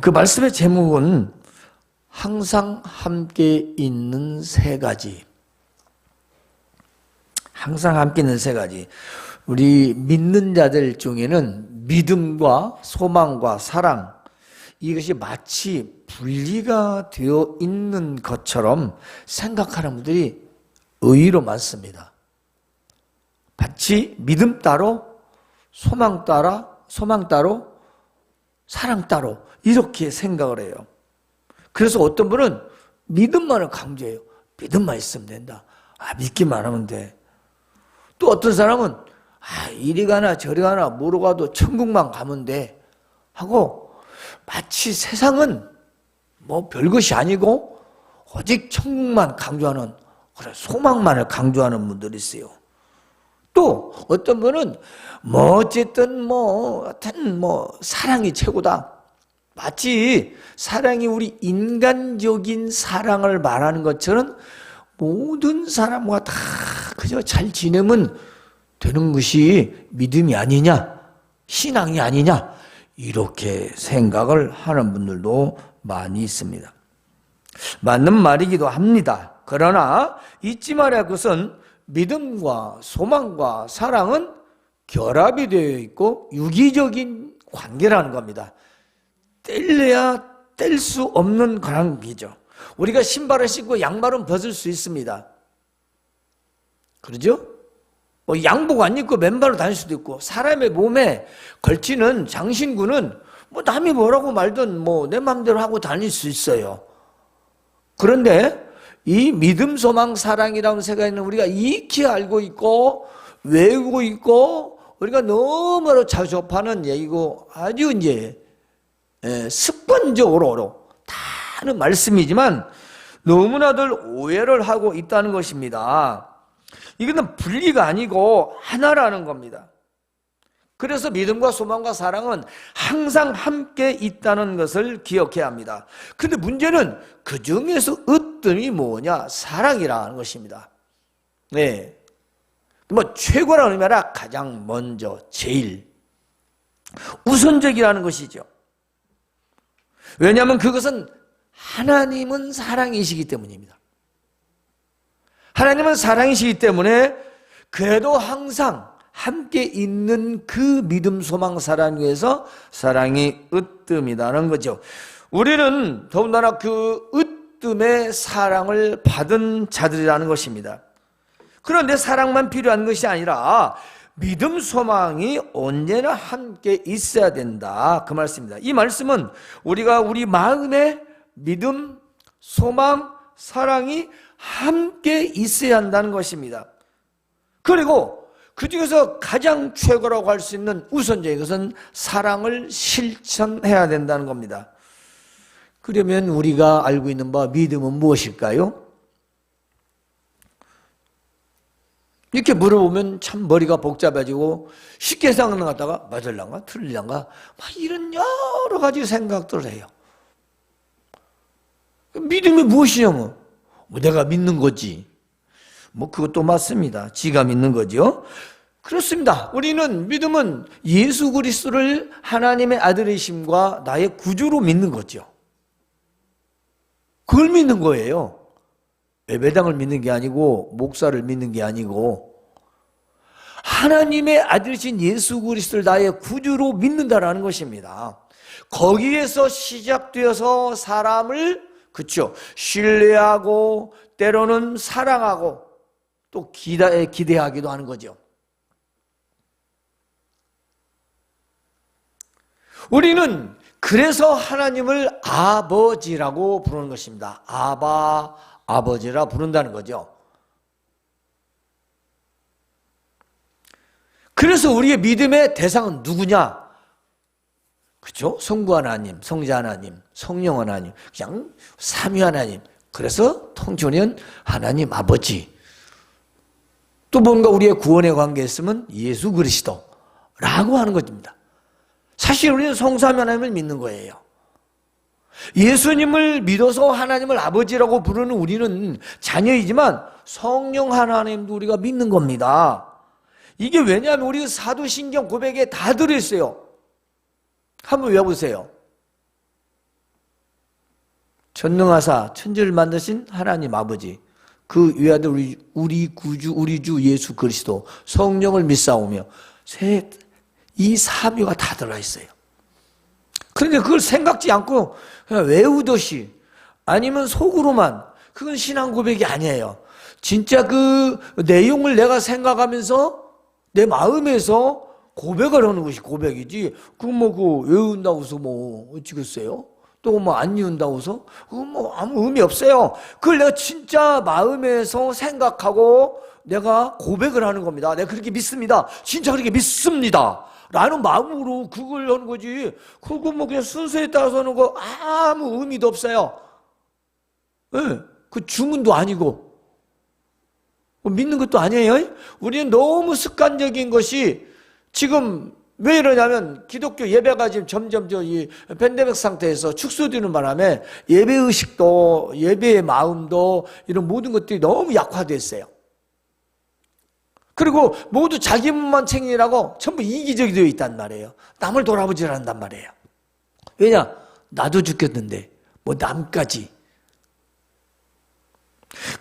그 말씀의 제목은 항상 함께 있는 세 가지. 항상 함께 있는 세 가지. 우리 믿는 자들 중에는 믿음과 소망과 사랑, 이것이 마치 분리가 되어 있는 것처럼 생각하는 분들이 의외로 많습니다. 마치 믿음 따로, 소망 따로, 사랑 따로 이렇게 생각을 해요. 그래서 어떤 분은 믿음만을 강조해요. 믿음만 있으면 된다. 믿기만 하면 돼. 또 어떤 사람은 이리 가나 저리 가나 뭐로 가도 천국만 가면 돼 하고, 마치 세상은 뭐 별것이 아니고 오직 천국만 강조하는, 그래 소망만을 강조하는 분들이 있어요. 또 어떤 분은 어쨌든 사랑이 최고다. 마치 사랑이 우리 인간적인 사랑을 말하는 것처럼 모든 사람과 다 그저 잘 지내면 되는 것이 믿음이 아니냐, 신앙이 아니냐, 이렇게 생각을 하는 분들도 많이 있습니다. 맞는 말이기도 합니다. 그러나 잊지 말아야 할 것은 믿음과 소망과 사랑은 결합이 되어 있고 유기적인 관계라는 겁니다. 뗄래야 뗄 수 없는 관계죠. 우리가 신발을 신고 양말은 벗을 수 있습니다. 그러죠? 양복 안 입고 맨발로 다닐 수도 있고, 사람의 몸에 걸치는 장신구는 남이 뭐라고 말든 내 마음대로 하고 다닐 수 있어요. 그런데 이 믿음, 소망, 사랑이라는 세 가지는 우리가 익히 알고 있고 외우고 있고 우리가 너무나 자주 접하는 얘기고 아주 습관적으로 다 하는 말씀이지만 너무나들 오해를 하고 있다는 것입니다. 이거는 분리가 아니고 하나라는 겁니다. 그래서 믿음과 소망과 사랑은 항상 함께 있다는 것을 기억해야 합니다. 그런데 문제는 그 중에서 으뜸이 뭐냐? 사랑이라는 것입니다. 네. 최고라는 의미 아니라 가장 먼저, 제일 우선적이라는 것이죠. 왜냐하면 그것은 하나님은 사랑이시기 때문입니다. 하나님은 사랑이시기 때문에 그래도 항상 함께 있는 그 믿음, 소망, 사랑 위에서 사랑이 으뜸이라는 거죠. 우리는 더군다나 그 으뜸의 사랑을 받은 자들이라는 것입니다. 그런데 사랑만 필요한 것이 아니라 믿음, 소망이 언제나 함께 있어야 된다, 그 말씀입니다. 이 말씀은 우리가 우리 마음에 믿음, 소망, 사랑이 함께 있어야 한다는 것입니다. 그리고 그 중에서 가장 최고라고 할 수 있는 우선적인 것은 사랑을 실천해야 된다는 겁니다. 그러면 우리가 알고 있는 바 믿음은 무엇일까요? 이렇게 물어보면 참 머리가 복잡해지고 쉽게 생각하는 것 같다가 맞을란가 틀릴란가 이런 여러 가지 생각들을 해요. 믿음이 무엇이냐면 내가 믿는 거지. 그것도 맞습니다. 지가 믿는 거죠. 그렇습니다. 우리는 믿음은 예수 그리스도를 하나님의 아들이심과 나의 구주로 믿는 거죠. 그걸 믿는 거예요. 예배당을 믿는 게 아니고 목사를 믿는 게 아니고 하나님의 아들이신 예수 그리스도를 나의 구주로 믿는다라는 것입니다. 거기에서 시작되어서 사람을 신뢰하고 때로는 사랑하고 또 기대하기도 하는 거죠. 우리는 그래서 하나님을 아버지라고 부르는 것입니다. 아버지라 부른다는 거죠. 그래서 우리의 믿음의 대상은 누구냐? 그렇죠? 성부 하나님, 성자 하나님, 성령 하나님, 그냥 삼위 하나님. 그래서 통칭은 하나님 아버지. 또 뭔가 우리의 구원의 관계에 있으면 예수 그리스도라고 하는 것입니다. 사실 우리는 성삼위 하나님을 믿는 거예요. 예수님을 믿어서 하나님을 아버지라고 부르는 우리는 자녀이지만 성령 하나님도 우리가 믿는 겁니다. 이게 왜냐하면 우리 사도신경 고백에 다 들어있어요. 한번 외워보세요. 전능하사 천지를 만드신 하나님 아버지, 그 외아들 우리 구주 우리 주 예수 그리스도, 성령을 믿사오며, 이 삼위가 다 들어있어요. 그런데 그걸 생각지 않고 그냥 외우듯이 아니면 속으로만, 그건 신앙 고백이 아니에요. 진짜 그 내용을 내가 생각하면서 내 마음에서 고백을 하는 것이 고백이지, 그거 외운다고 해서 어찌겠어요? 또 안 외운다고 해서 그거 아무 의미 없어요. 그걸 내가 진짜 마음에서 생각하고 내가 고백을 하는 겁니다. 내가 그렇게 믿습니다. 진짜 그렇게 믿습니다. 라는 마음으로 그걸 하는 거지. 그거 그냥 순서에 따라서 하는 거 아무 의미도 없어요. 네, 그 주문도 아니고 믿는 것도 아니에요. 우리는 너무 습관적인 것이, 지금 왜 이러냐면 기독교 예배가 지금 점점 이 팬데믹 상태에서 축소되는 바람에 예배의식도 예배의 마음도 이런 모든 것들이 너무 약화됐어요. 그리고 모두 자기 몸만 챙기라고 전부 이기적이 되어 있단 말이에요. 남을 돌아보지 않는단 말이에요. 왜냐? 나도 죽겠는데 남까지.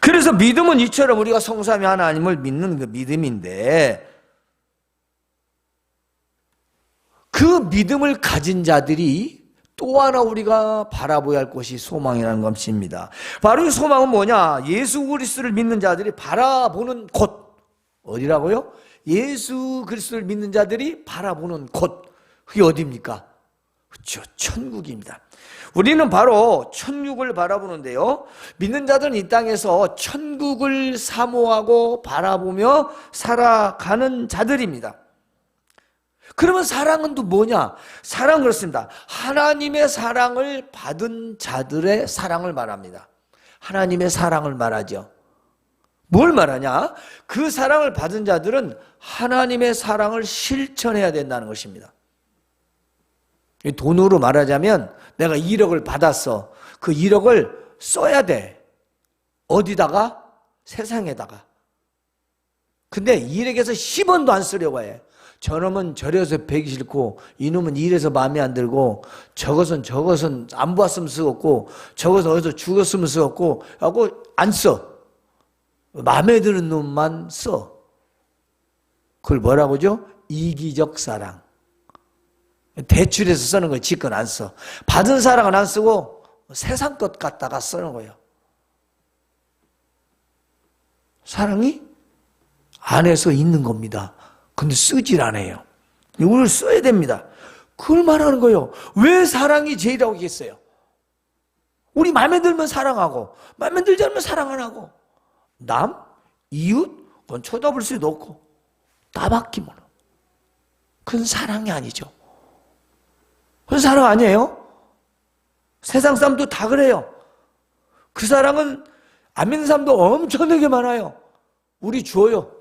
그래서 믿음은 이처럼 우리가 성삼위 하나님을 믿는 그 믿음인데, 그 믿음을 가진 자들이 또 하나 우리가 바라보아야 할 것이 소망이라는 것입니다. 바로 이 소망은 뭐냐? 예수 그리스도를 믿는 자들이 바라보는 곳. 어디라고요? 예수 그리스도를 믿는 자들이 바라보는 곳. 그게 어디입니까? 그렇죠, 천국입니다. 우리는 바로 천국을 바라보는데요, 믿는 자들은 이 땅에서 천국을 사모하고 바라보며 살아가는 자들입니다. 그러면 사랑은 또 뭐냐? 사랑은 그렇습니다. 하나님의 사랑을 받은 자들의 사랑을 말합니다. 하나님의 사랑을 말하죠. 뭘 말하냐? 그 사랑을 받은 자들은 하나님의 사랑을 실천해야 된다는 것입니다. 돈으로 말하자면 내가 1억을 받았어. 그 1억을 써야 돼. 어디다가? 세상에다가. 근데 1억에서 10원도 안 쓰려고 해. 저놈은 저래서 배기 싫고, 이놈은 이래서 마음에 안 들고, 저것은 안 보았으면 쓰겠고, 저것은 어디서 죽었으면 쓰겠고 하고 안 써. 마음에 드는 놈만 써. 그걸 뭐라고 하죠? 이기적 사랑. 대출해서 쓰는 거예요. 지건 안 써. 받은 사랑은 안 쓰고 세상 것 갖다가 쓰는 거예요. 사랑이 안에서 있는 겁니다. 근데 쓰질 않아요. 이걸 써야 됩니다. 그걸 말하는 거예요. 왜 사랑이 제일이라고 하겠어요? 우리 마음에 들면 사랑하고, 마음에 들지 않으면 사랑 안 하고, 남, 이웃, 그건 쳐다볼 수도 없고, 나밖에 몰라. 그건 사랑이 아니죠. 그건 사랑 아니에요? 세상 사람도 다 그래요. 그 사랑은 안 믿는 사람도 엄청나게 많아요. 우리 줘요.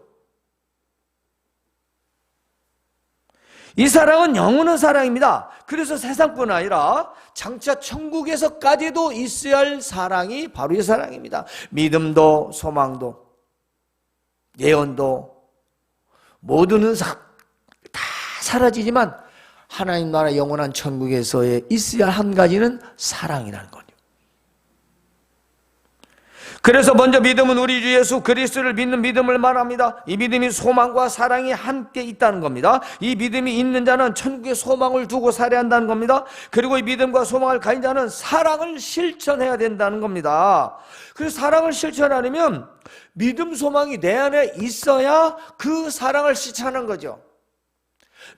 이 사랑은 영원한 사랑입니다. 그래서 세상뿐 아니라 장차 천국에서까지도 있어야 할 사랑이 바로 이 사랑입니다. 믿음도 소망도 예언도 모든 다 사라지지만 하나님 나라 영원한 천국에서의 있어야 할 한 가지는 사랑이라는 거죠. 그래서 먼저 믿음은 우리 주 예수 그리스도를 믿는 믿음을 말합니다. 이 믿음이 소망과 사랑이 함께 있다는 겁니다. 이 믿음이 있는 자는 천국의 소망을 두고 살아야 한다는 겁니다. 그리고 이 믿음과 소망을 가진 자는 사랑을 실천해야 된다는 겁니다. 그래서 사랑을 실천하려면 믿음, 소망이 내 안에 있어야 그 사랑을 실천하는 거죠.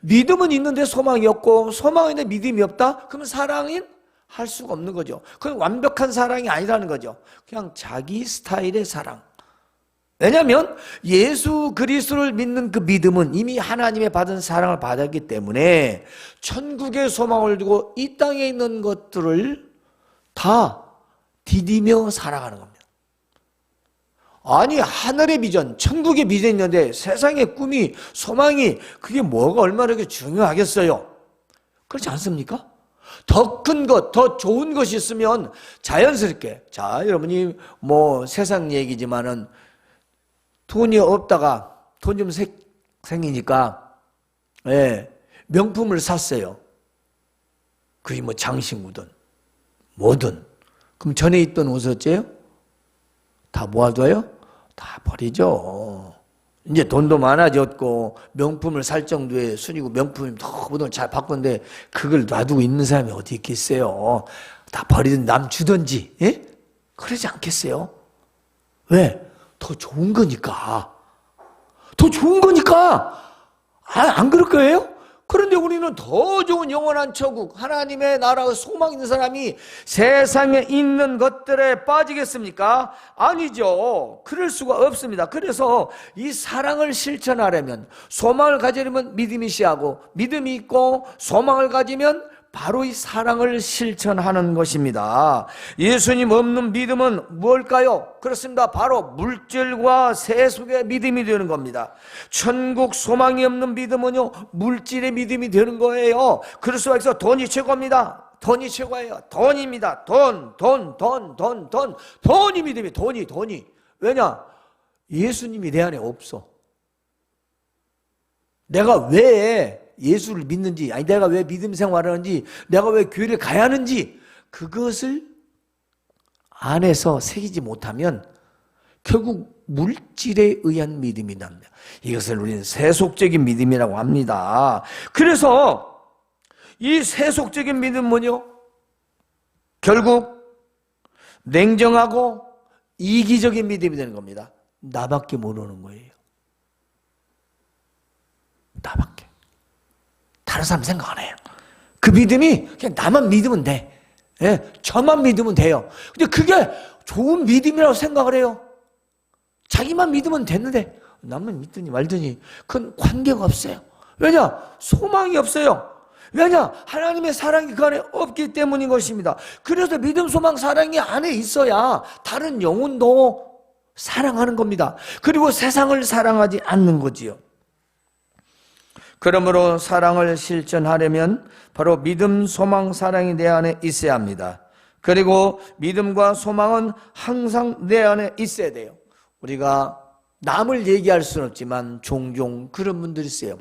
믿음은 있는데 소망이 없고, 소망이 있는데 믿음이 없다? 그러면 사랑은 할 수가 없는 거죠. 그건 완벽한 사랑이 아니라는 거죠. 그냥 자기 스타일의 사랑. 왜냐하면 예수 그리스도를 믿는 그 믿음은 이미 하나님의 받은 사랑을 받았기 때문에 천국의 소망을 두고 이 땅에 있는 것들을 다 디디며 살아가는 겁니다. 아니, 하늘의 비전, 천국의 비전이 있는데 세상의 꿈이, 소망이, 그게 뭐가 얼마나 그렇게 중요하겠어요? 그렇지 않습니까? 더 큰 것, 더 좋은 것이 있으면 자연스럽게, 자, 여러분이 세상 얘기지만은 돈이 없다가 돈 좀 생기니까, 명품을 샀어요. 그게 장신구든 뭐든. 그럼 전에 있던 옷 어째요? 다 모아둬요? 다 버리죠. 이제 돈도 많아졌고 명품을 살 정도의 순이고 명품이 너무 잘 바꾼데 그걸 놔두고 있는 사람이 어디 있겠어요? 다 버리든 남 주든지, 예? 그러지 않겠어요? 왜? 더 좋은 거니까. 더 좋은 거니까. 안 그럴 거예요? 그런데 우리는 더 좋은 영원한 천국, 하나님의 나라의 소망 있는 사람이 세상에 있는 것들에 빠지겠습니까? 아니죠. 그럴 수가 없습니다. 그래서 이 사랑을 실천하려면, 소망을 가지려면 믿음이 시하고, 믿음이 있고 소망을 가지면 바로 이 사랑을 실천하는 것입니다. 예수님 없는 믿음은 뭘까요? 그렇습니다. 바로 물질과 세속의 믿음이 되는 겁니다. 천국 소망이 없는 믿음은요, 물질의 믿음이 되는 거예요. 그럴 수가 있어. 돈이 최고입니다. 돈이 최고예요. 돈입니다. 돈이 믿음이, 돈이. 왜냐? 예수님이 내 안에 없어. 내가 왜 예수를 믿는지, 아니 내가 왜 믿음 생활을 하는지, 내가 왜 교회를 가야 하는지, 그것을 안에서 새기지 못하면 결국 물질에 의한 믿음이 납니다. 이것을 우리는 세속적인 믿음이라고 합니다. 그래서 이 세속적인 믿음은요, 결국 냉정하고 이기적인 믿음이 되는 겁니다. 나밖에 모르는 거예요. 나밖에. 다른 사람 생각 안 해요. 그 믿음이 그냥 나만 믿으면 돼. 예, 저만 믿으면 돼요. 근데 그게 좋은 믿음이라고 생각을 해요. 자기만 믿으면 됐는데 남은 믿더니 말더니 그건 관계가 없어요. 왜냐? 소망이 없어요. 왜냐? 하나님의 사랑이 그 안에 없기 때문인 것입니다. 그래서 믿음, 소망, 사랑이 안에 있어야 다른 영혼도 사랑하는 겁니다. 그리고 세상을 사랑하지 않는 거지요. 그러므로 사랑을 실천하려면 바로 믿음, 소망, 사랑이 내 안에 있어야 합니다. 그리고 믿음과 소망은 항상 내 안에 있어야 돼요. 우리가 남을 얘기할 수는 없지만 종종 그런 분들이 있어요.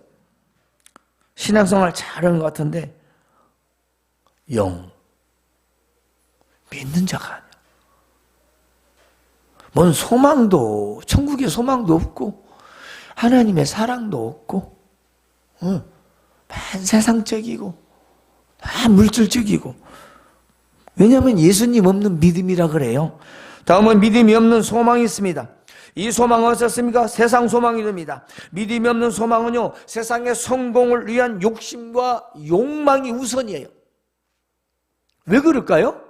신앙생활 잘하는 것 같은데 영 믿는 자가 아니야. 뭔 소망도, 천국의 소망도 없고 하나님의 사랑도 없고 만 세상적이고 다 물질적이고. 왜냐하면 예수님 없는 믿음이라 그래요. 다음은 믿음이 없는 소망이 있습니다. 이 소망은 어떻습니까? 세상 소망이 됩니다. 믿음이 없는 소망은요, 세상의 성공을 위한 욕심과 욕망이 우선이에요. 왜 그럴까요?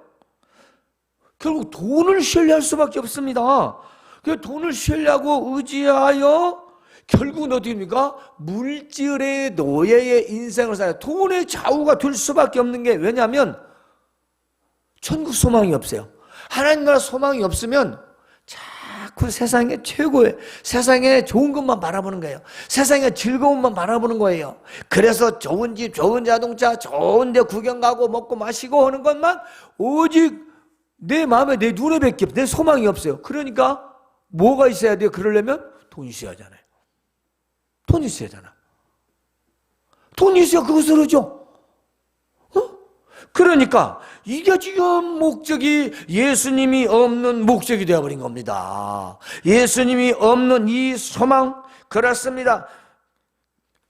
결국 돈을 신뢰할 수밖에 없습니다. 그 돈을 신뢰하고 의지하여 결국은 어떻게 됩니까? 물질의 노예의 인생을 살아요. 돈의 좌우가 될 수밖에 없는 게, 왜냐하면 천국 소망이 없어요. 하나님 나라 소망이 없으면 자꾸 세상의 최고의, 세상에 좋은 것만 바라보는 거예요. 세상의 즐거움만 바라보는 거예요. 그래서 좋은 집, 좋은 자동차, 좋은 데 구경 가고 먹고 마시고 하는 것만 오직 내 마음에, 내 눈에 밖에 없어요. 내 소망이 없어요. 그러니까 뭐가 있어야 돼요? 그러려면 돈이 있어야 하잖아요. 돈이 있어야 하잖아. 돈이 있어야 그것을 하죠. 그러니까 이게 지금 목적이 예수님이 없는 목적이 되어버린 겁니다. 예수님이 없는 이 소망, 그렇습니다.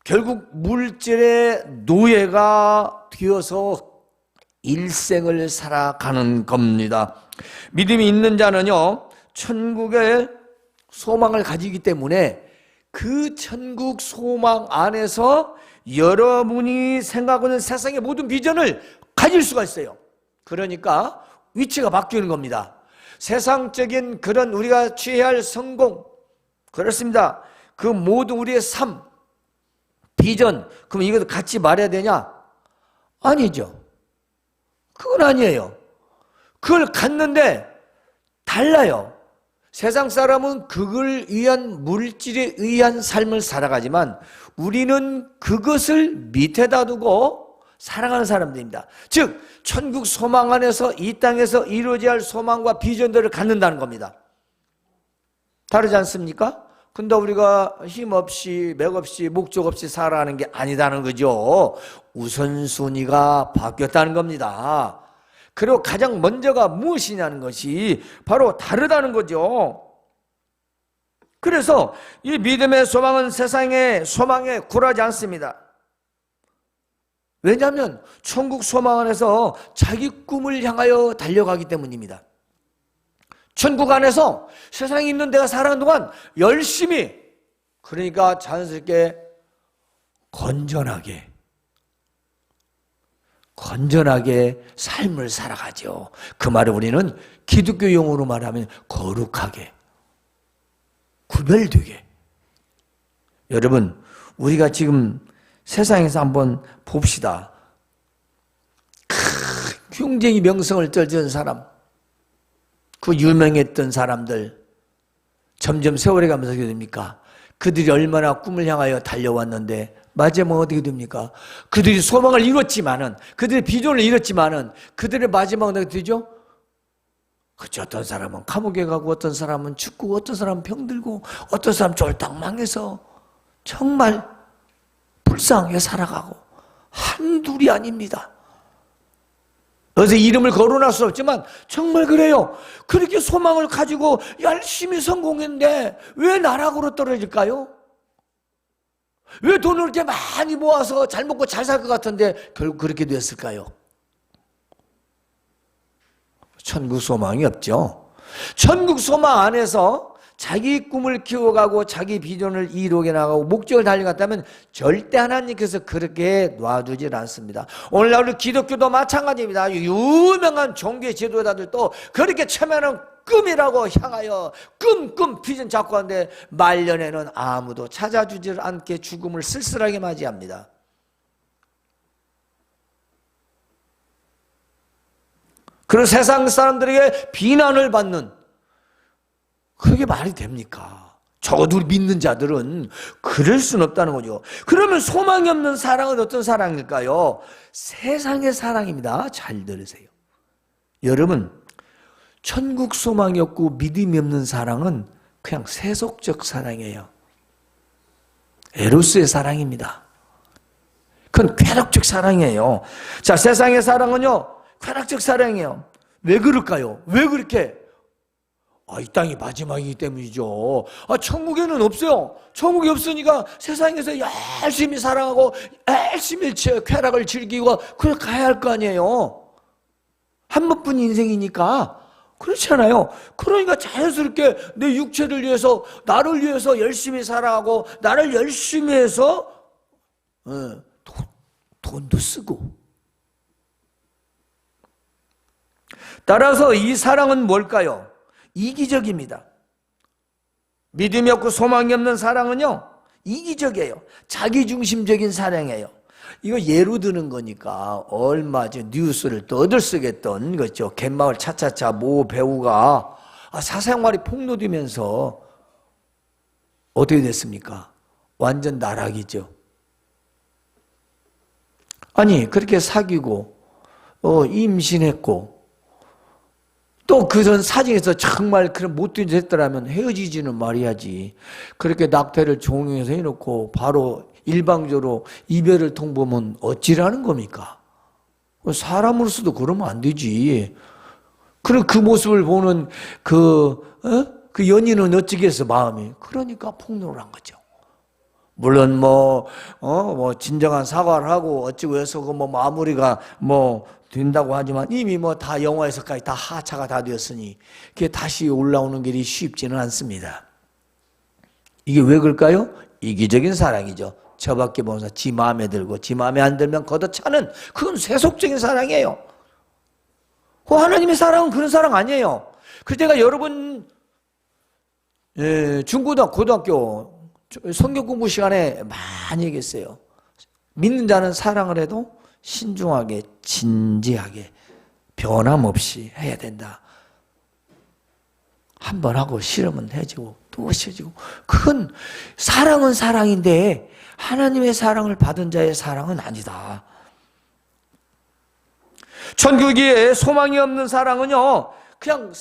결국 물질의 노예가 되어서 일생을 살아가는 겁니다. 믿음이 있는 자는요, 천국의 소망을 가지기 때문에 그 천국 소망 안에서 여러분이 생각하는 세상의 모든 비전을 가질 수가 있어요. 그러니까 위치가 바뀌는 겁니다. 세상적인 그런 우리가 취해야 할 성공, 그렇습니다. 그 모든 우리의 삶, 비전, 그럼 이것도 같이 말해야 되냐? 아니죠. 그건 아니에요. 그걸 갖는데 달라요. 세상 사람은 그걸 위한, 물질에 의한 삶을 살아가지만 우리는 그것을 밑에다 두고 살아가는 사람들입니다. 즉 천국 소망 안에서 이 땅에서 이루어져야 할 소망과 비전들을 갖는다는 겁니다. 다르지 않습니까? 근데 우리가 힘없이, 맥없이, 목적 없이 살아가는 게 아니다는 거죠. 우선순위가 바뀌었다는 겁니다. 그리고 가장 먼저가 무엇이냐는 것이 바로 다르다는 거죠. 그래서 이 믿음의 소망은 세상의 소망에 굴하지 않습니다. 왜냐하면 천국 소망 안에서 자기 꿈을 향하여 달려가기 때문입니다. 천국 안에서 세상에 있는 내가 살아가는 동안 열심히, 그러니까 자연스럽게 건전하게 삶을 살아가죠. 그 말을 우리는 기독교 용어로 말하면 거룩하게, 구별되게. 여러분, 우리가 지금 세상에서 한번 봅시다. 굉장히 명성을 떨던 사람, 그 유명했던 사람들, 점점 세월이 가면서 어떻게 됩니까? 그들이 얼마나 꿈을 향하여 달려왔는데 마지막은 어떻게 됩니까? 그들이 소망을 이뤘지만은, 그들의 비전을 이뤘지만은 그들의 마지막은 어떻게 되죠? 그렇죠. 어떤 사람은 감옥에 가고, 어떤 사람은 죽고, 어떤 사람은 병들고, 어떤 사람은 쫄딱 망해서 정말 불쌍하게 살아가고, 한둘이 아닙니다. 그래서 이름을 거론할 수 없지만 정말 그래요. 그렇게 소망을 가지고 열심히 성공했는데 왜 나락으로 떨어질까요? 왜 돈을 이렇게 많이 모아서 잘 먹고 잘 살 것 같은데 결국 그렇게 됐을까요? 천국 소망이 없죠. 천국 소망 안에서 자기 꿈을 키워가고 자기 비전을 이루게 나가고 목적을 달려갔다면 절대 하나님께서 그렇게 놔두질 않습니다. 오늘날 우리 기독교도 마찬가지입니다. 유명한 종교 지도자들도 그렇게 처음에는 꿈이라고 향하여 꿈 비전 잡고 하는데 말년에는 아무도 찾아주질 않게 죽음을 쓸쓸하게 맞이합니다. 그리고 세상 사람들에게 비난을 받는, 그게 말이 됩니까? 적어도 믿는 자들은 그럴 수는 없다는 거죠. 그러면 소망이 없는 사랑은 어떤 사랑일까요? 세상의 사랑입니다. 잘 들으세요. 여러분, 천국 소망이 없고 믿음이 없는 사랑은 그냥 세속적 사랑이에요. 에로스의 사랑입니다. 그건 쾌락적 사랑이에요. 자, 세상의 사랑은요, 쾌락적 사랑이에요. 왜 그럴까요? 왜 그렇게? 이 땅이 마지막이기 때문이죠. 천국에는 없어요. 천국이 없으니까 세상에서 열심히 사랑하고 열심히 쾌락을 즐기고 그걸 가야 할 거 아니에요. 한 번뿐 인생이니까. 그렇잖아요. 그러니까 자연스럽게 내 육체를 위해서, 나를 위해서 열심히 살아가고 나를 열심히 해서 돈도 쓰고. 따라서 이 사랑은 뭘까요? 이기적입니다. 믿음이 없고 소망이 없는 사랑은요, 이기적이에요. 자기중심적인 사랑이에요. 이거 예로 드는 거니까 얼마 전 뉴스를 떠들썩했던 거죠. 갯마을 차차차 모 배우가 사생활이 폭로되면서 어떻게 됐습니까? 완전 나락이죠. 아니, 그렇게 사귀고 임신했고 또 그런 사진에서 정말 그런 못된 짓 했더라면 헤어지지는 말해야지. 그렇게 낙태를 종용해서 해놓고 바로 일방적으로 이별을 통보하면 어찌라는 겁니까? 사람으로서도 그러면 안 되지. 그럼 그 모습을 보는 그 연인은 어찌겠어, 마음이. 그러니까 폭로를 한 거죠. 물론 진정한 사과를 하고 어찌고 해서 마무리가 된다고 하지만 이미 다 영화에서까지 다 하차가 다 되었으니 그게 다시 올라오는 길이 쉽지는 않습니다. 이게 왜 그럴까요? 이기적인 사랑이죠. 저밖에 모르면서 지 마음에 들고 지 마음에 안 들면 걷어차는, 그건 세속적인 사랑이에요. 하나님의 사랑은 그런 사랑 아니에요. 그때가 여러분 중고등학교, 고등학교 성경 공부 시간에 많이 얘기했어요. 믿는 자는 사랑을 해도 신중하게, 진지하게, 변함없이 해야 된다. 한 번 하고 싫으면 헤어지고 또 헤어지고. 그건 사랑은 사랑인데 하나님의 사랑을 받은 자의 사랑은 아니다. 천국에 소망이 없는 사랑은요, 그냥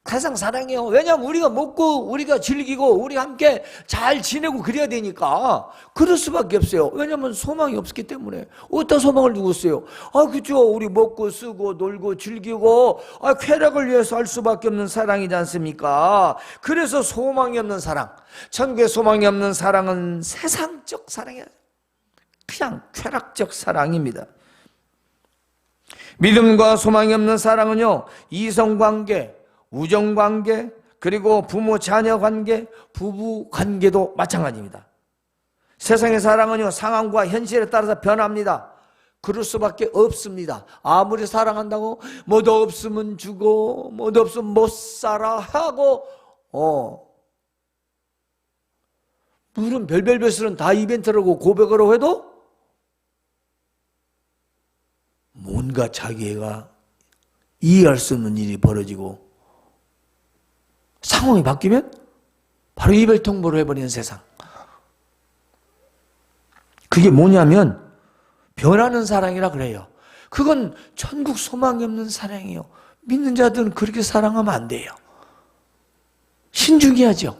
세상 사랑해요. 왜냐하면 우리가 먹고 우리가 즐기고 우리 함께 잘 지내고 그래야 되니까 그럴 수밖에 없어요. 왜냐하면 소망이 없기 때문에. 어디다 소망을 두고 있어요? 그죠. 우리 먹고 쓰고 놀고 즐기고 쾌락을 위해서 할 수밖에 없는 사랑이지 않습니까? 그래서 소망이 없는 사랑, 천국에 소망이 없는 사랑은 세상적 사랑이에요. 그냥 쾌락적 사랑입니다. 믿음과 소망이 없는 사랑은요, 이성관계, 우정관계, 그리고 부모 자녀 관계, 부부 관계도 마찬가지입니다. 세상의 사랑은요, 상황과 현실에 따라서 변합니다. 그럴 수밖에 없습니다. 아무리 사랑한다고 뭐 너 없으면 죽어, 뭐 너 없으면 못 살아 하고 물론 별별 별수는 다 이벤트라고 고백으로 해도 뭔가 자기가 이해할 수 없는 일이 벌어지고 상황이 바뀌면 바로 이별 통보를 해버리는 세상. 그게 뭐냐면 변하는 사랑이라 그래요. 그건 천국 소망이 없는 사랑이에요. 믿는 자들은 그렇게 사랑하면 안 돼요. 신중해야죠.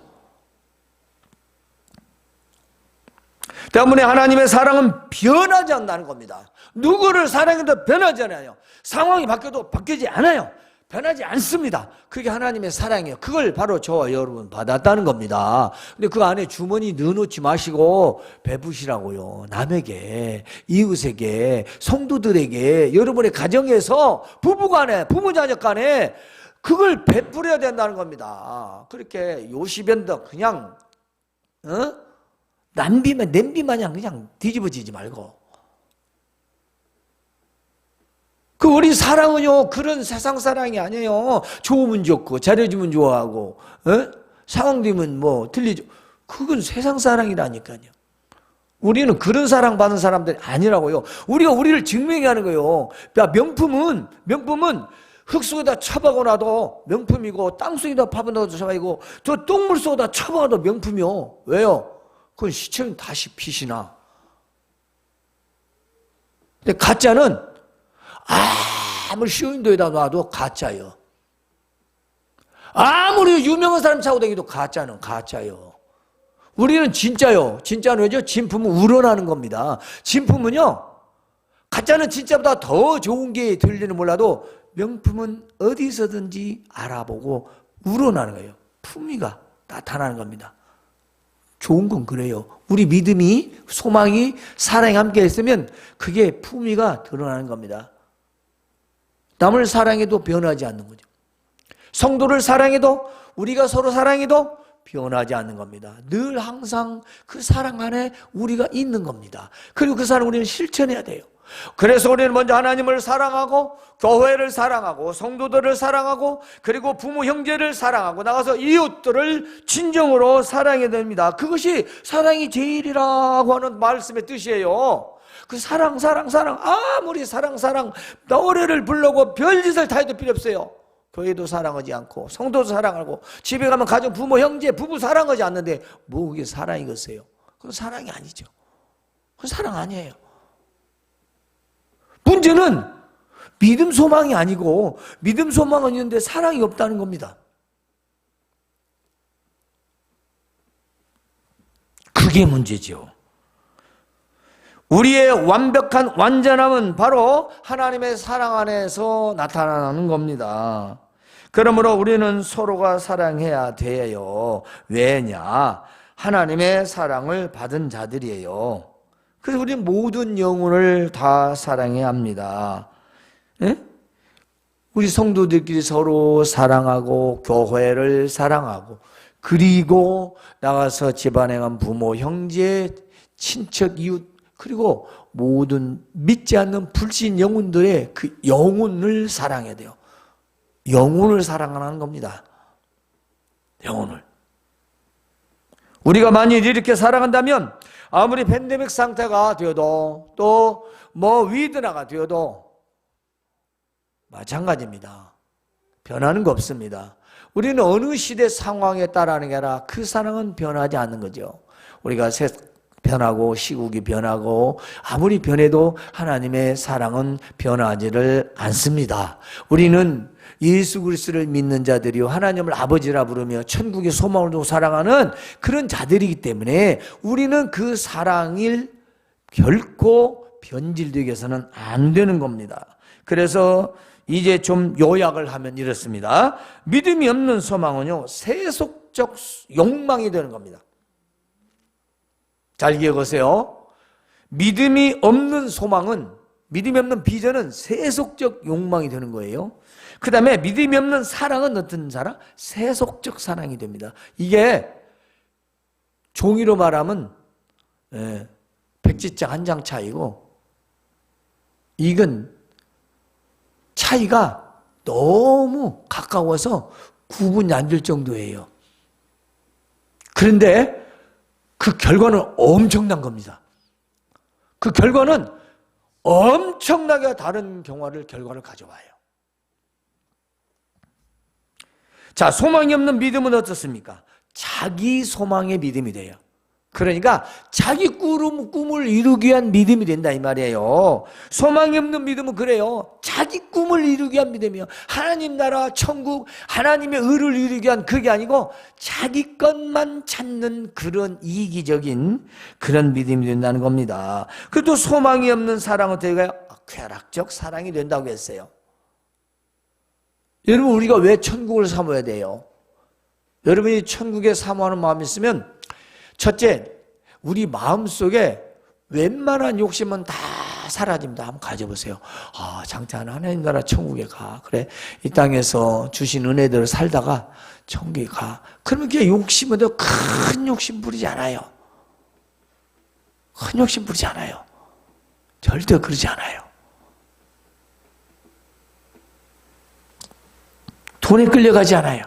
때문에 하나님의 사랑은 변하지 않는다는 겁니다. 누구를 사랑해도 변하지 않아요. 상황이 바뀌어도 바뀌지 않아요. 변하지 않습니다. 그게 하나님의 사랑이에요. 그걸 바로 저와 여러분 받았다는 겁니다. 근데 그 안에 주머니 넣어놓지 마시고 베푸시라고요. 남에게, 이웃에게, 성도들에게, 여러분의 가정에서 부부간에, 부모자녀간에 그걸 베풀어야 된다는 겁니다. 그렇게 요시변덕 그냥 냄비 마냥 그냥 뒤집어지지 말고. 그 우리 사랑은요, 그런 세상 사랑이 아니에요. 좋으면 좋고 잘해주면 좋아하고 상황되면 뭐 틀리죠. 그건 세상 사랑이라니까요. 우리는 그런 사랑 받은 사람들이 아니라고요. 우리가 우리를 증명해야 하는 거예요. 명품은 흙 속에다 쳐박아 놔도 명품이고 땅 속에다 파묻어도 쳐박이고 저 똥물 속에다 쳐박아도 명품이요. 왜요? 그건 시체는 다시 빛이나. 근데 가짜는 아무리 쇼윈도에다 놔도 가짜요. 아무리 유명한 사람 차고 다니도 가짜는 가짜요. 우리는 진짜요. 진짜는 왜죠? 진품은 우러나는 겁니다. 진품은요, 가짜는 진짜보다 더 좋은 게 들리는 몰라도 명품은 어디서든지 알아보고 우러나는 거예요. 품위가 나타나는 겁니다. 좋은 건 그래요. 우리 믿음이, 소망이, 사랑이 함께 있으면 그게 품위가 드러나는 겁니다. 남을 사랑해도 변하지 않는 거죠. 성도를 사랑해도, 우리가 서로 사랑해도 변하지 않는 겁니다. 늘 항상 그 사랑 안에 우리가 있는 겁니다. 그리고 그 사랑 우리는 실천해야 돼요. 그래서 우리는 먼저 하나님을 사랑하고 교회를 사랑하고 성도들을 사랑하고 그리고 부모 형제를 사랑하고 나가서 이웃들을 진정으로 사랑해야 됩니다. 그것이 사랑이 제일이라고 하는 말씀의 뜻이에요. 그 사랑 아무리 사랑 노래를 부르고 별짓을 다 해도 필요 없어요. 교회도 사랑하지 않고 성도도 사랑하고 집에 가면 가정 부모 형제 부부 사랑하지 않는데 뭐 그게 사랑이겠어요? 그건 사랑이 아니죠. 그건 사랑 아니에요. 문제는 믿음 소망이 아니고 믿음 소망은 있는데 사랑이 없다는 겁니다. 그게 문제죠. 우리의 완벽한 완전함은 바로 하나님의 사랑 안에서 나타나는 겁니다. 그러므로 우리는 서로가 사랑해야 돼요. 왜냐? 하나님의 사랑을 받은 자들이에요. 그래서 우리는 모든 영혼을 다 사랑해야 합니다. 예? 우리 성도들끼리 서로 사랑하고 교회를 사랑하고 그리고 나가서 집안에 간 부모, 형제, 친척, 이웃 그리고 모든 믿지 않는 불신 영혼들의 그 영혼을 사랑해야 돼요. 영혼을 사랑하는 겁니다. 영혼을. 우리가 만일 이렇게 사랑한다면 아무리 팬데믹 상태가 되어도 또 뭐 위드나가 되어도 마찬가지입니다. 변하는 거 없습니다. 우리는 어느 시대 상황에 따라하는 게 아니라 그 사랑은 변하지 않는 거죠. 우리가 변하고 시국이 변하고 아무리 변해도 하나님의 사랑은 변하지를 않습니다. 우리는 예수 그리스도를 믿는 자들이요 하나님을 아버지라 부르며 천국의 소망을 두고 사랑하는 그런 자들이기 때문에 우리는 그 사랑을 결코 변질되게 해서는 안 되는 겁니다. 그래서 이제 좀 요약을 하면 이렇습니다. 믿음이 없는 소망은요 세속적 욕망이 되는 겁니다. 잘 기억하세요. 믿음이 없는 소망은, 믿음이 없는 비전은 세속적 욕망이 되는 거예요. 그 다음에 믿음이 없는 사랑은 어떤 사랑? 세속적 사랑이 됩니다. 이게 종이로 말하면 백지장 한 장 차이고, 이건 차이가 너무 가까워서 구분이 안 될 정도예요. 그런데 그 결과는 엄청난 겁니다. 그 결과는 엄청나게 다른 결과를 가져와요. 자, 소망이 없는 믿음은 어떻습니까? 자기 소망의 믿음이 돼요. 그러니까 자기 꿈을 이루기 위한 믿음이 된다 이 말이에요. 소망이 없는 믿음은 그래요. 자기 꿈을 이루기 위한 믿음이에요. 하나님 나라 천국 하나님의 의를 이루기 위한 그게 아니고 자기 것만 찾는 그런 이기적인 그런 믿음이 된다는 겁니다. 그래도 소망이 없는 사랑은 되게 쾌락적 사랑이 된다고 했어요. 여러분, 우리가 왜 천국을 사모해야 돼요? 여러분이 천국에 사모하는 마음이 있으면 첫째, 우리 마음속에 웬만한 욕심은 다 사라집니다. 한번 가져보세요. 장차 하나님 나라 천국에 가. 그래, 이 땅에서 주신 은혜들을 살다가 천국에 가. 그러면 그게 욕심은 큰 욕심 부리지 않아요. 큰 욕심 부리지 않아요. 절대 그러지 않아요. 돈에 끌려가지 않아요.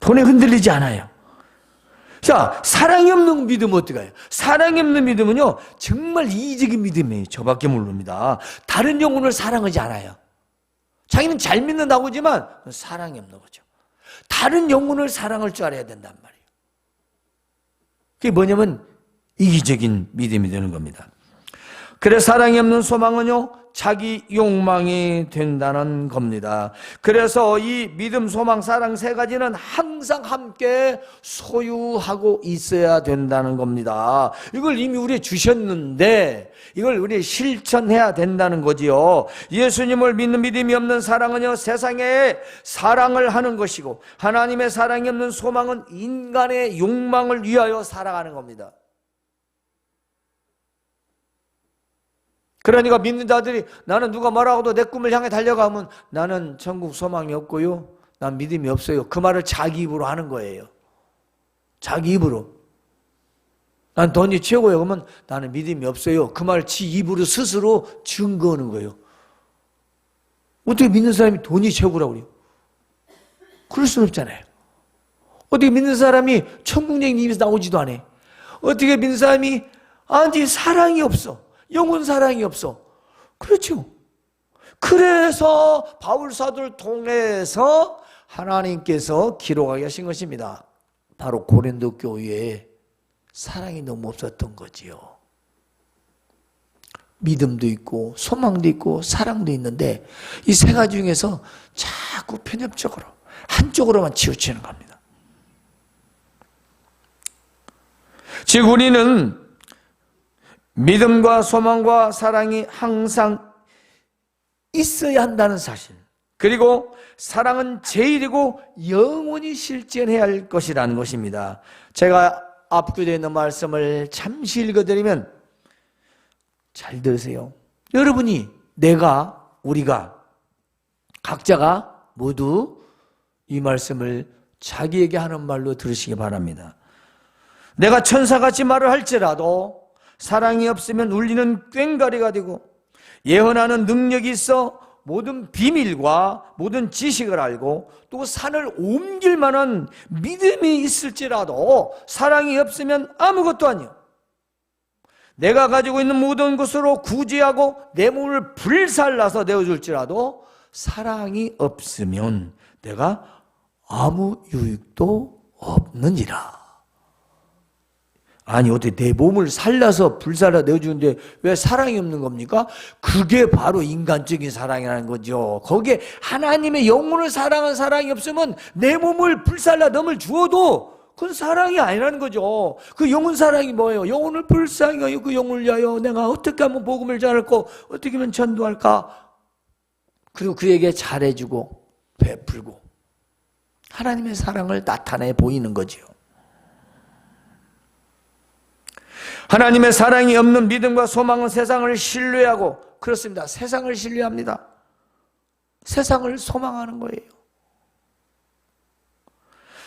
돈에 흔들리지 않아요. 자, 사랑이 없는 믿음은 어떻게 해요? 사랑이 없는 믿음은요 정말 이기적인 믿음이에요. 저밖에 모릅니다. 다른 영혼을 사랑하지 않아요. 자기는 잘 믿는다고 하지만 사랑이 없는 거죠. 다른 영혼을 사랑할 줄 알아야 된단 말이에요. 그게 뭐냐면 이기적인 믿음이 되는 겁니다. 그래서 사랑이 없는 소망은요 자기 욕망이 된다는 겁니다. 그래서 이 믿음, 소망, 사랑 세 가지는 항상 함께 소유하고 있어야 된다는 겁니다. 이걸 이미 우리에게 주셨는데 이걸 우리 실천해야 된다는 거지요. 예수님을 믿는 믿음이 없는 사랑은요 세상에 사랑을 하는 것이고, 하나님의 사랑이 없는 소망은 인간의 욕망을 위하여 살아가는 겁니다. 그러니까 믿는 자들이 나는 누가 뭐라고도 내 꿈을 향해 달려가면 나는 천국 소망이 없고요, 난 믿음이 없어요, 그 말을 자기 입으로 하는 거예요. 자기 입으로. 난 돈이 최고예요 그러면 나는 믿음이 없어요, 그 말을 지 입으로 스스로 증거하는 거예요. 어떻게 믿는 사람이 돈이 최고라고 그래요? 그럴 수는 없잖아요. 어떻게 믿는 사람이 천국 얘기 입에서 나오지도 않아. 어떻게 믿는 사람이 아니 사랑이 없어, 영혼 사랑이 없어. 그렇죠. 그래서 바울사도를 통해서 하나님께서 기록하게 하신 것입니다. 바로 고린도 교회에 사랑이 너무 없었던 거지요. 믿음도 있고 소망도 있고 사랑도 있는데 이 세 가지 중에서 자꾸 편협적으로 한쪽으로만 치우치는 겁니다. 즉 우리는 믿음과 소망과 사랑이 항상 있어야 한다는 사실, 그리고 사랑은 제일이고 영원히 실천해야 할 것이라는 것입니다. 제가 앞구에 있는 말씀을 잠시 읽어드리면 잘 들으세요. 여러분이, 내가, 우리가 각자가 모두 이 말씀을 자기에게 하는 말로 들으시기 바랍니다. 내가 천사같이 말을 할지라도 사랑이 없으면 울리는 꽹과리가 되고, 예언하는 능력이 있어 모든 비밀과 모든 지식을 알고 또 산을 옮길 만한 믿음이 있을지라도 사랑이 없으면 아무것도 아니요. 내가 가지고 있는 모든 것으로 구제하고 내 몸을 불살라서 내어줄지라도 사랑이 없으면 내가 아무 유익도 없느니라. 아니 어떻게 내 몸을 살려서 불살라 내어주는데 왜 사랑이 없는 겁니까? 그게 바로 인간적인 사랑이라는 거죠. 거기에 하나님의 영혼을 사랑한 사랑이 없으면 내 몸을 불살라 넘을 주어도 그건 사랑이 아니라는 거죠. 그 영혼 사랑이 뭐예요? 영혼을 불쌍히 그 영혼을 위하여 내가 어떻게 하면 복음을 전할까? 어떻게 하면 전도할까? 그리고 그에게 잘해주고 베풀고 하나님의 사랑을 나타내 보이는 거죠. 하나님의 사랑이 없는 믿음과 소망은 세상을 신뢰하고, 그렇습니다. 세상을 신뢰합니다. 세상을 소망하는 거예요.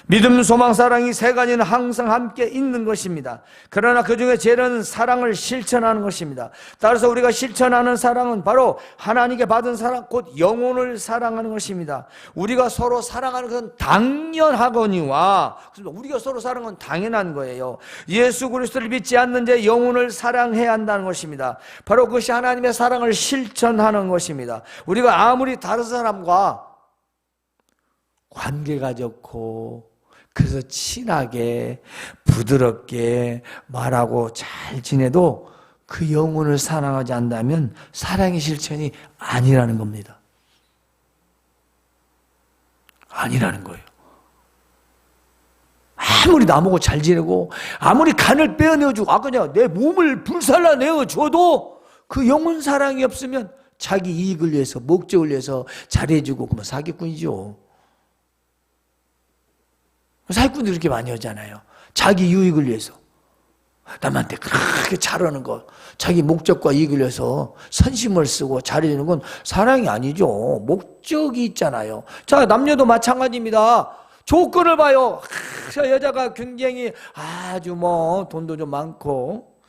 믿음, 소망, 사랑이 세 가지는 항상 함께 있는 것입니다. 그러나 그 중에 제일은 사랑을 실천하는 것입니다. 따라서 우리가 실천하는 사랑은 바로 하나님께 받은 사랑, 곧 영혼을 사랑하는 것입니다. 우리가 서로 사랑하는 것은 당연하거니와, 우리가 서로 사랑하는 건 당연한 거예요. 예수 그리스도를 믿지 않는 자 영혼을 사랑해야 한다는 것입니다. 바로 그것이 하나님의 사랑을 실천하는 것입니다. 우리가 아무리 다른 사람과 관계가 좋고 그래서 친하게 부드럽게 말하고 잘 지내도 그 영혼을 사랑하지 않는다면 사랑의 실천이 아니라는 겁니다. 아니라는 거예요. 아무리 나보고 잘 지내고 아무리 간을 빼어내어주고 아까 내 몸을 불살라 내어줘도 그 영혼 사랑이 없으면 자기 이익을 위해서 목적을 위해서 잘해주고 그러면 사기꾼이죠. 사기꾼들이 이렇게 많이 하잖아요. 자기 유익을 위해서 남한테 그렇게 잘하는 거, 자기 목적과 이익을 위해서 선심을 쓰고 잘해주는 건 사랑이 아니죠. 목적이 있잖아요. 자, 남녀도 마찬가지입니다. 조건을 봐요. 여자가 굉장히 아주 돈도 좀 많고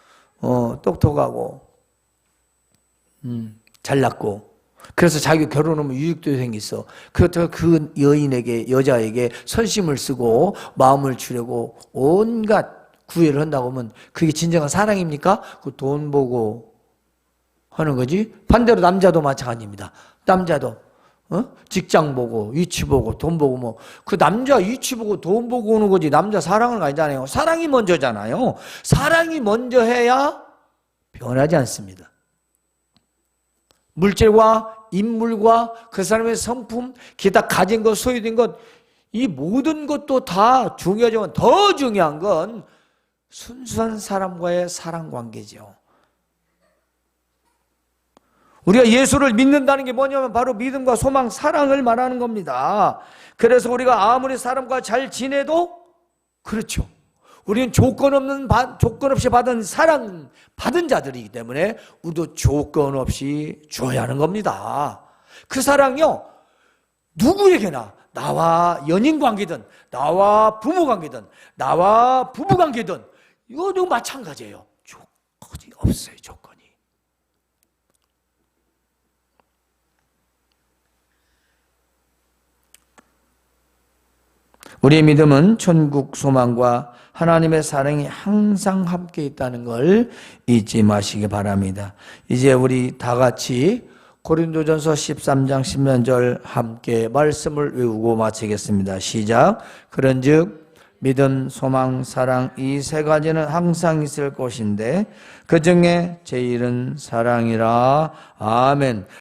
똑똑하고 잘났고 그래서 자기가 결혼하면 유익도 생겼어. 그렇다고 그 여자에게 선심을 쓰고 마음을 주려고 온갖 구애를 한다고 하면 그게 진정한 사랑입니까? 그 돈 보고 하는 거지. 반대로 남자도 마찬가지입니다. 남자도 직장 보고 위치 보고 돈 보고 그 남자 위치 보고 돈 보고 오는 거지 남자 사랑은 아니잖아요. 사랑이 먼저잖아요. 사랑이 먼저 해야 변하지 않습니다. 물질과 인물과 그 사람의 성품, 기타 가진 것, 소유된 것, 이 모든 것도 다 중요하지만 더 중요한 건 순수한 사람과의 사랑 관계죠. 우리가 예수를 믿는다는 게 뭐냐면 바로 믿음과 소망, 사랑을 말하는 겁니다. 그래서 우리가 아무리 사람과 잘 지내도 그렇죠. 우리는 조건 없이 받은 사랑 받은 자들이기 때문에 우리도 조건 없이 줘야 하는 겁니다. 그 사랑요, 누구에게나 나와 연인 관계든 나와 부모 관계든 나와 부부 관계든 이거도 마찬가지예요. 조건이 없어요. 조건이. 우리의 믿음은 천국 소망과 하나님의 사랑이 항상 함께 있다는 걸 잊지 마시기 바랍니다. 이제 우리 다 같이 고린도전서 13장 10절 함께 말씀을 외우고 마치겠습니다. 시작. 그런즉 믿음, 소망, 사랑 이 세 가지는 항상 있을 것인데 그 중에 제일은 사랑이라. 아멘.